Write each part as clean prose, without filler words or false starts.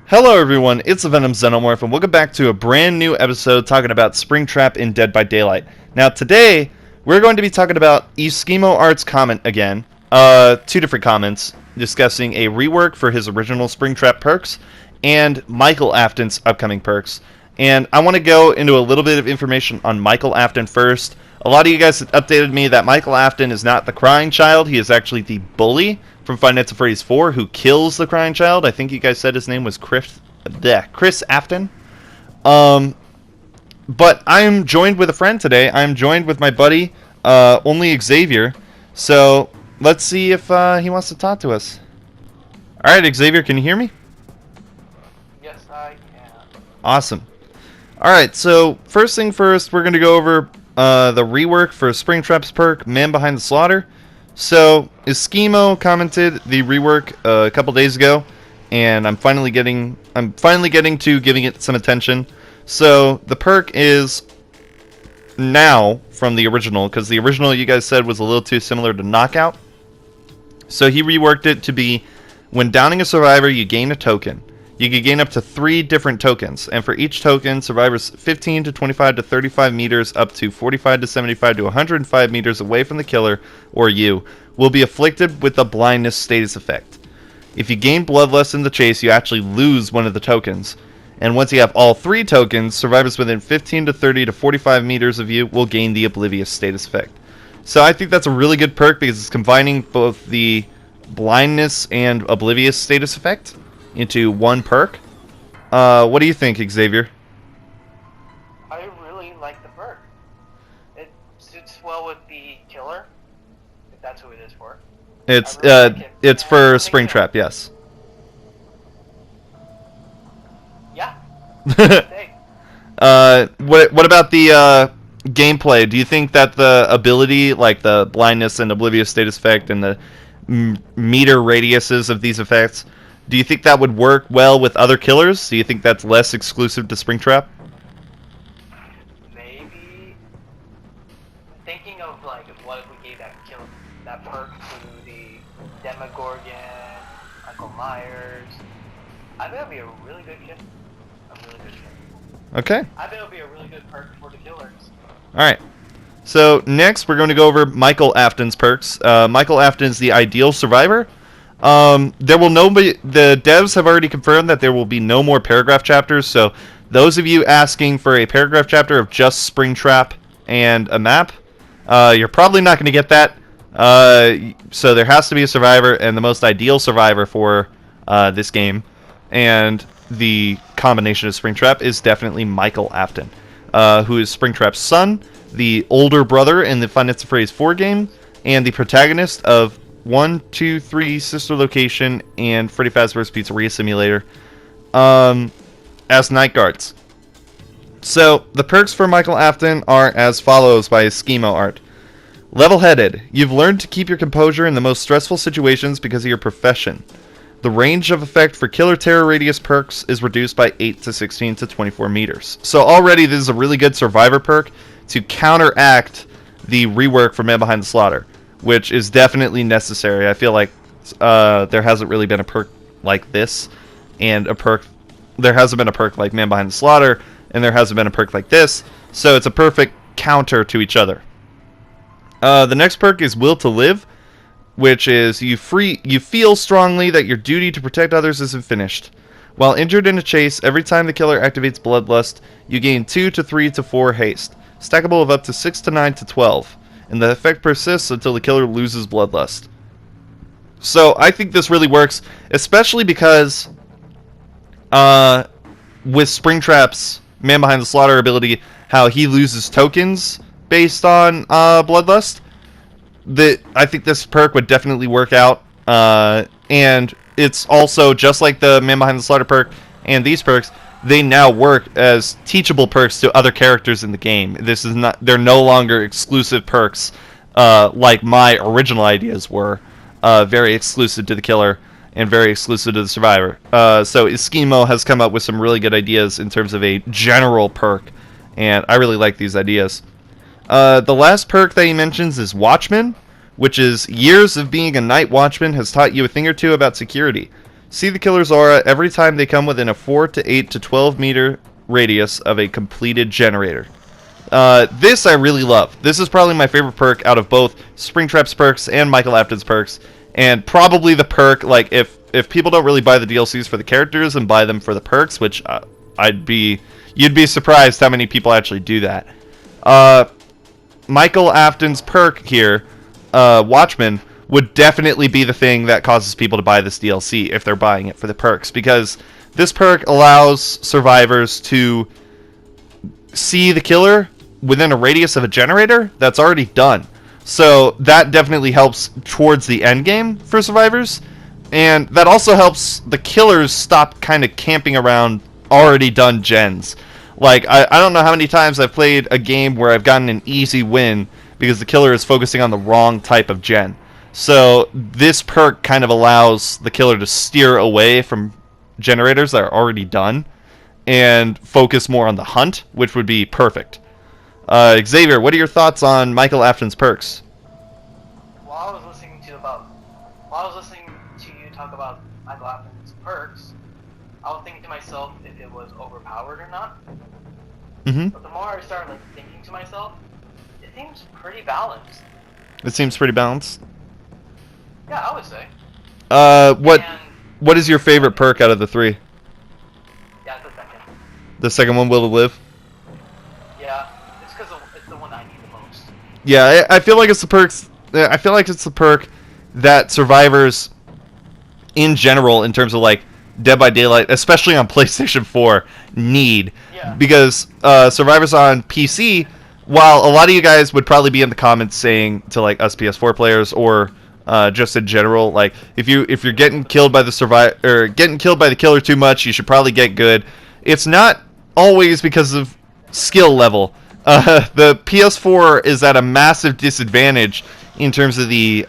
Hello everyone, it's the Venomorph, and welcome back to a brand new episode talking about Springtrap in Dead by Daylight. Now today, we're going to be talking about EskeeemoArt's comment again. Two different comments, discussing a rework for his original Springtrap perks, and Michael Afton's upcoming perks. And I want to go into a little bit of information on Michael Afton first. A lot of you guys updated me that Michael Afton is not the crying child, he is actually the bully from Five Nights at Freddy's 4 who kills the crying child. I think you guys said his name was Chris Afton. But I'm joined with a friend today. I'm joined with my buddy, only Xavier. So let's see if he wants to talk to us. Alright, Xavier, can you hear me? Yes, I can. Awesome. Alright, so first thing first, we're going to go over the rework for Springtrap's perk, Man Behind the Slaughter. So, Eskeeemo commented the rework a couple days ago, and I'm finally getting to giving it some attention. So, the perk is now from the original, because the original you guys said was a little too similar to Knockout. So he reworked it to be, when downing a survivor, you gain a token. You can gain up to 3 different tokens, and for each token, survivors 15 to 25 to 35 meters up to 45 to 75 to 105 meters away from the killer, or you, will be afflicted with a blindness status effect. If you gain bloodlust in the chase, you actually lose one of the tokens. And once you have all 3 tokens, survivors within 15 to 30 to 45 meters of you will gain the oblivious status effect. So I think that's a really good perk because it's combining both the blindness and oblivious status effect into one perk. What do you think, Xavier? I really like the perk. It suits well with the killer, if that's who it is for. It's really like it's for Springtrap, yes. Yeah. What about the gameplay? Do you think that the ability, like the blindness and oblivious status effect and the meter radiuses of these effects, do you think that would work well with other killers? Do you think that's less exclusive to Springtrap? Maybe. Thinking of like, what if we gave that perk to the Demogorgon, Uncle Myers? I think it'd be a really good kit. Okay. I think it'll be a really good perk for the killers. Alright. So next we're going to go over Michael Afton's perks. Michael Afton's the ideal survivor. The devs have already confirmed that there will be no more paragraph chapters, so those of you asking for a paragraph chapter of just Springtrap and a map, you're probably not going to get that. So there has to be a survivor, and the most ideal survivor for this game and the combination of Springtrap is definitely Michael Afton, who is Springtrap's son, the older brother in the Five Nights at Freddy's 4 game, and the protagonist of 1, 2, 3 Sister Location and Freddy Fazbear's Pizzeria Simulator as night guards. So the perks for Michael Afton are as follows by EskeeemoArt. Level-headed. You've learned to keep your composure in the most stressful situations because of your profession. The range of effect for Killer Terror Radius perks is reduced by 8 to 16 to 24 meters. So already this is a really good survivor perk to counteract the rework for Man Behind the Slaughter, which is definitely necessary. I feel like there hasn't really been a perk like this, and there hasn't been a perk like Man Behind the Slaughter, and there hasn't been a perk like this, so it's a perfect counter to each other. The next perk is Will to Live, which is you feel strongly that your duty to protect others isn't finished. While injured in a chase, every time the killer activates Bloodlust, you gain 2 to 3 to 4 haste, stackable of up to 6 to 9 to 12. And the effect persists until the killer loses bloodlust. So I think this really works, especially because with Springtrap's Man Behind the Slaughter ability, how he loses tokens based on bloodlust, I think this perk would definitely work out. And it's also, just like the Man Behind the Slaughter perk and these perks, they now work as teachable perks to other characters in the game. They're no longer exclusive perks like my original ideas were, very exclusive to the killer and very exclusive to the survivor. So Eskeeemo has come up with some really good ideas in terms of a general perk, and I really like these ideas. The last perk that he mentions is Watchman, which is years of being a night watchman has taught you a thing or two about security. See the killer's aura every time they come within a 4 to 8 to 12 meter radius of a completed generator. This I really love. This is probably my favorite perk out of both Springtrap's perks and Michael Afton's perks, and probably the perk, like, if people don't really buy the DLCs for the characters and buy them for the perks, which you'd be surprised how many people actually do that. Michael Afton's perk here, Watchman, would definitely be the thing that causes people to buy this DLC if they're buying it for the perks, because this perk allows survivors to see the killer within a radius of a generator that's already done. So that definitely helps towards the end game for survivors, and that also helps the killers stop kind of camping around already done gens. Like, I don't know how many times I've played a game where I've gotten an easy win because the killer is focusing on the wrong type of gen. So this perk kind of allows the killer to steer away from generators that are already done and focus more on the hunt, which would be perfect. Xavier, what are your thoughts on Michael Afton's perks? While I was listening to you talk about Michael Afton's perks, I was thinking to myself if it was overpowered or not. Mm-hmm. But the more I started thinking to myself, it seems pretty balanced. It seems pretty balanced. Yeah, I would say. What is your favorite perk out of the three? Yeah, the second. The second one, Will to Live? Yeah, it's because it's the one I need the most. Yeah, I feel like it's the perks. I feel like it's the perk that survivors, in general, in terms of like Dead by Daylight, especially on PlayStation 4, need. Yeah. Because survivors on PC, while a lot of you guys would probably be in the comments saying to like us PS4 players or just in general, like if you're getting killed by the killer too much, you should probably get good. It's not always because of skill level. The PS4 is at a massive disadvantage in terms of the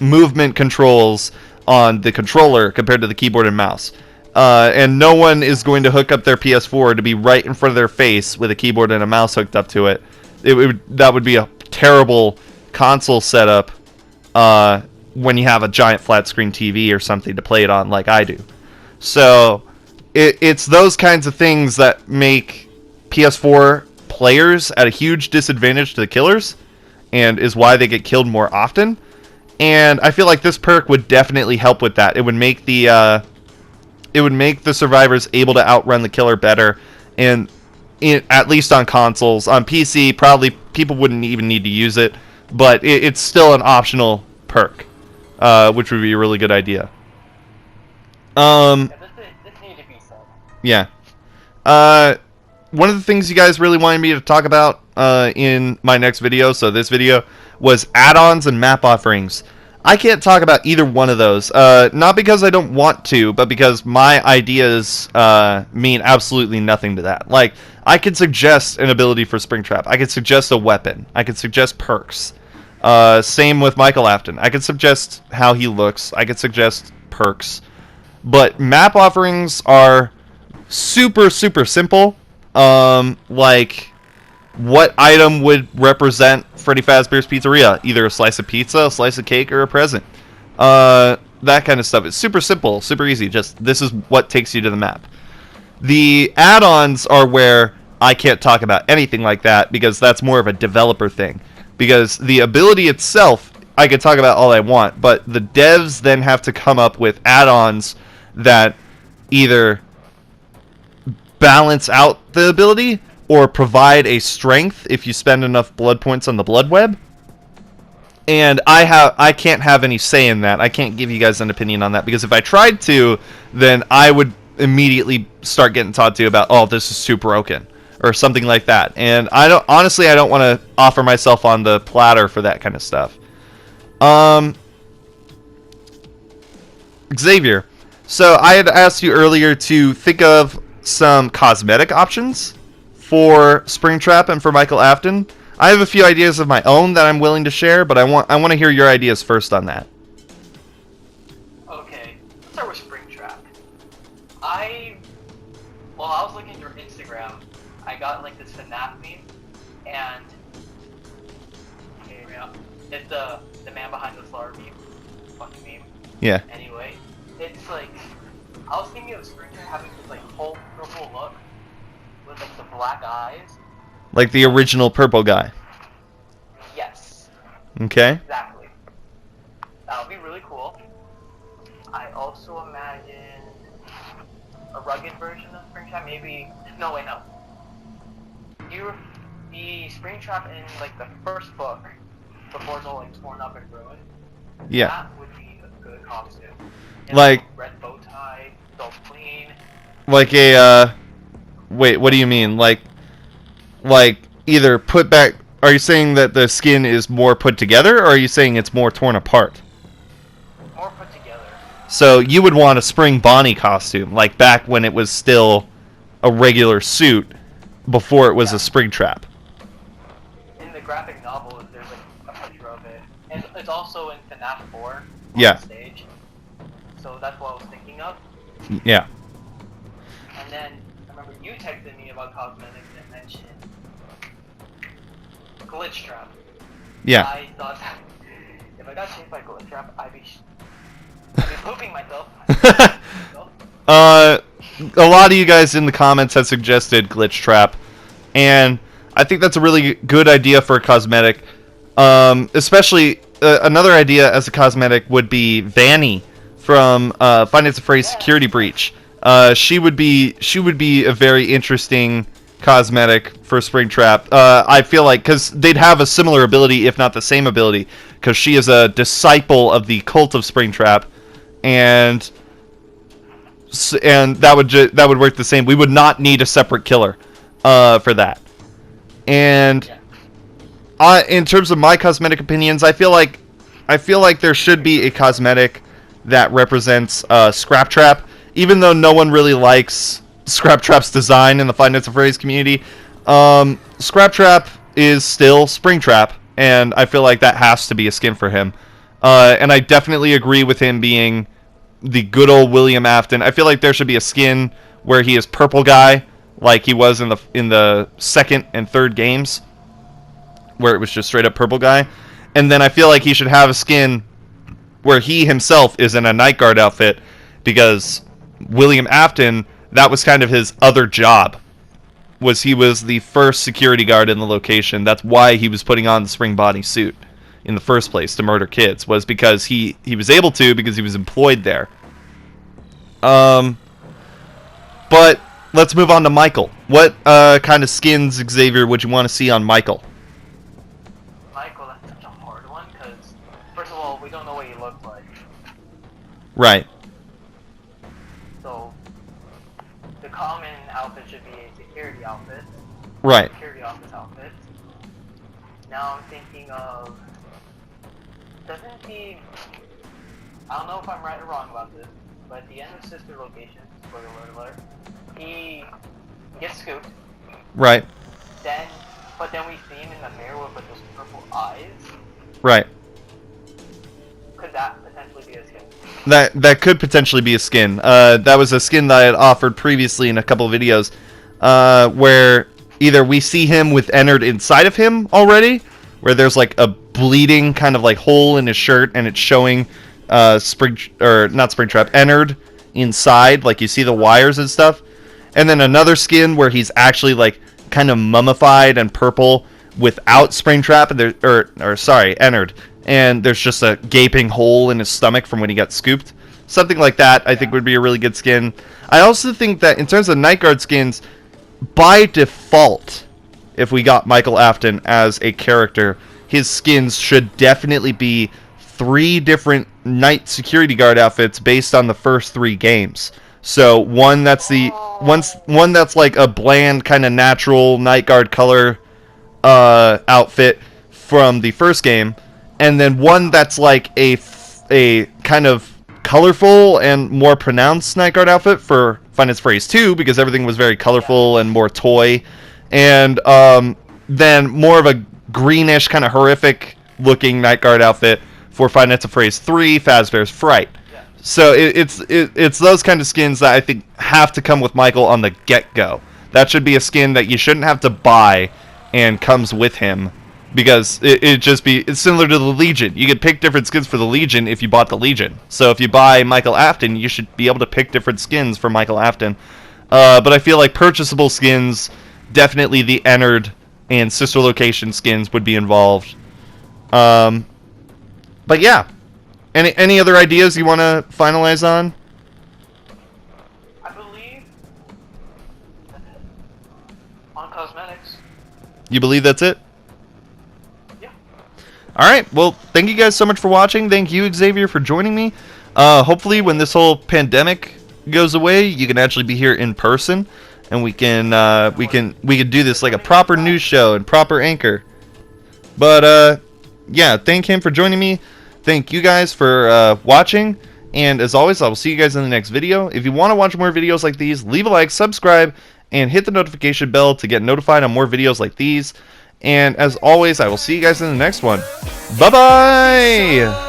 movement controls on the controller compared to the keyboard and mouse. And no one is going to hook up their PS4 to be right in front of their face with a keyboard and a mouse hooked up to it. That would be a terrible console setup when you have a giant flat screen TV or something to play it on like I do. So it's those kinds of things that make PS4 players at a huge disadvantage to the killers, and is why they get killed more often. And I feel like this perk would definitely help with that. It would make the survivors able to outrun the killer better, and at least on consoles. On PC, probably people wouldn't even need to use it, but it's still an optional perk, which would be a really good idea. Yeah, this needs to be said. Yeah. One of the things you guys really wanted me to talk about in my next video, so this video, was add-ons and map offerings. I can't talk about either one of those, not because I don't want to, but because my ideas mean absolutely nothing to that. Like, I could suggest an ability for Springtrap. I could suggest a weapon. I could suggest perks. Same with Michael Afton. I could suggest how he looks. I could suggest perks. But map offerings are super, super simple. Like, what item would represent Freddy Fazbear's Pizzeria? Either a slice of pizza, a slice of cake, or a present. That kind of stuff. It's super simple, super easy. Just, this is what takes you to the map. The add-ons are where I can't talk about anything like that, because that's more of a developer thing. Because the ability itself, I can talk about all I want, but the devs then have to come up with add-ons that either balance out the ability or provide a strength if you spend enough blood points on the blood web. And I can't have any say in that. I can't give you guys an opinion on that, because if I tried to, then I would immediately start getting talked to about, oh, this is too broken, or something like that. And I don't want to offer myself on the platter for that kind of stuff. Xavier, so I had asked you earlier to think of some cosmetic options for Springtrap and for Michael Afton. I have a few ideas of my own that I'm willing to share, but I want to hear your ideas first on that. Okay, let's start with Springtrap. While I was looking through Instagram, I got like this FNAF meme, and it's the man behind the slaughter meme, fucking meme. Yeah. Anyway, it's like, I was thinking of Springtrap having this like whole purple look with like the black eyes. Like the original purple guy. Yes. Okay. Exactly. That would be really cool. I also imagine a rugged version of Springtrap, maybe. No, wait, no. The Springtrap in like the first book, before it's all like torn up and ruined. Yeah. That would be a good costume. And Like red bow tie, so clean. like a wait, what do you mean? Like either put back, are you saying that the skin is more put together, or are you saying it's more torn apart? More put together. So you would want a Spring Bonnie costume, like back when it was still a regular suit before it was a Springtrap. In the graphic novel, there's like a picture of it. And it's also in FNAF 4 on Yeah. the stage. So that's what I was thinking of. Yeah. And then I remember you texted me about cosmetics and mentioned Glitch Trap. Yeah. I thought if I got chased by Glitch Trap, I'd be pooping myself. A lot of you guys in the comments have suggested Glitch Trap, and I think that's a really good idea for a cosmetic. Especially another idea as a cosmetic would be Vanny from Finance Phrase Security Breach. She would be a very interesting cosmetic for Springtrap. I feel like because they'd have a similar ability, if not the same ability, because she is a disciple of the cult of Springtrap, and that would work the same. We would not need a separate killer for that. And in terms of my cosmetic opinions, I feel like there should be a cosmetic that represents Scraptrap, even though no one really likes Scraptrap's design in the Five Nights at Freddy's community. Scraptrap is still Springtrap, and I feel like that has to be a skin for him. And I definitely agree with him being the good old William Afton. I feel like there should be a skin where he is Purple Guy, like he was in the second and third games, where it was just straight up Purple Guy. And then I feel like he should have a skin where he himself is in a Night Guard outfit, because William Afton, that was kind of his other job. He was the first security guard in the location. That's why he was putting on the Spring Bonnie suit in the first place, to murder kids, was because he was able to, because he was employed there. But let's move on to Michael. What kind of skins, Xavier, would you want to see on Michael? Michael, that's such a hard one, because first of all, we don't know what he looks like. Right. So the common outfit should be a security outfit. Right. Security office outfit. Now I'm thinking of, doesn't he, I don't know if I'm right or wrong about this, but at the end of Sister Location, spoiler alert, he gets scooped. Right. But then we see him in the mirror with those purple eyes. Right. Could that potentially be a skin? That could potentially be a skin. That was a skin that I had offered previously in a couple of videos, where either we see him with Ennard inside of him already, where there's like a bleeding kind of like hole in his shirt, and it's showing not Springtrap, Ennard inside, like you see the wires and stuff. And then another skin where he's actually like kind of mummified and purple without Springtrap, and Ennard, and there's just a gaping hole in his stomach from when he got scooped. Something like that, I think, would be a really good skin. I also think that in terms of Night Guard skins, by default, if we got Michael Afton as a character, his skins should definitely be 3 different night security guard outfits based on the first 3 games. So one that's one that's like a bland kind of natural Night Guard color outfit from the first game, and then one that's like a kind of colorful and more pronounced Night Guard outfit for Final Fantasy 2, because everything was very colorful and more toy, and then more of a greenish kind of horrific looking Night Guard outfit for Final Fantasy 3, Fazbear's Fright. So it's those kind of skins that I think have to come with Michael on the get-go. That should be a skin that you shouldn't have to buy and comes with him because it's similar to the Legion. You could pick different skins for the Legion if you bought the Legion. So if you buy Michael Afton, you should be able to pick different skins for Michael Afton. But I feel like purchasable skins, definitely the Ennard and Sister Location skins would be involved. But yeah, any other ideas you want to finalize on? I believe on cosmetics. You believe that's it? Yeah. Alright, well, thank you guys so much for watching. Thank you, Xavier, for joining me. Hopefully, when this whole pandemic goes away, you can actually be here in person, and we can do this like a proper news show and proper anchor. But yeah, thank him for joining me. Thank you guys for watching, and as always, I will see you guys in the next video. If you want to watch more videos like these, leave a like, subscribe, and hit the notification bell to get notified on more videos like these. And as always, I will see you guys in the next one. Bye-bye!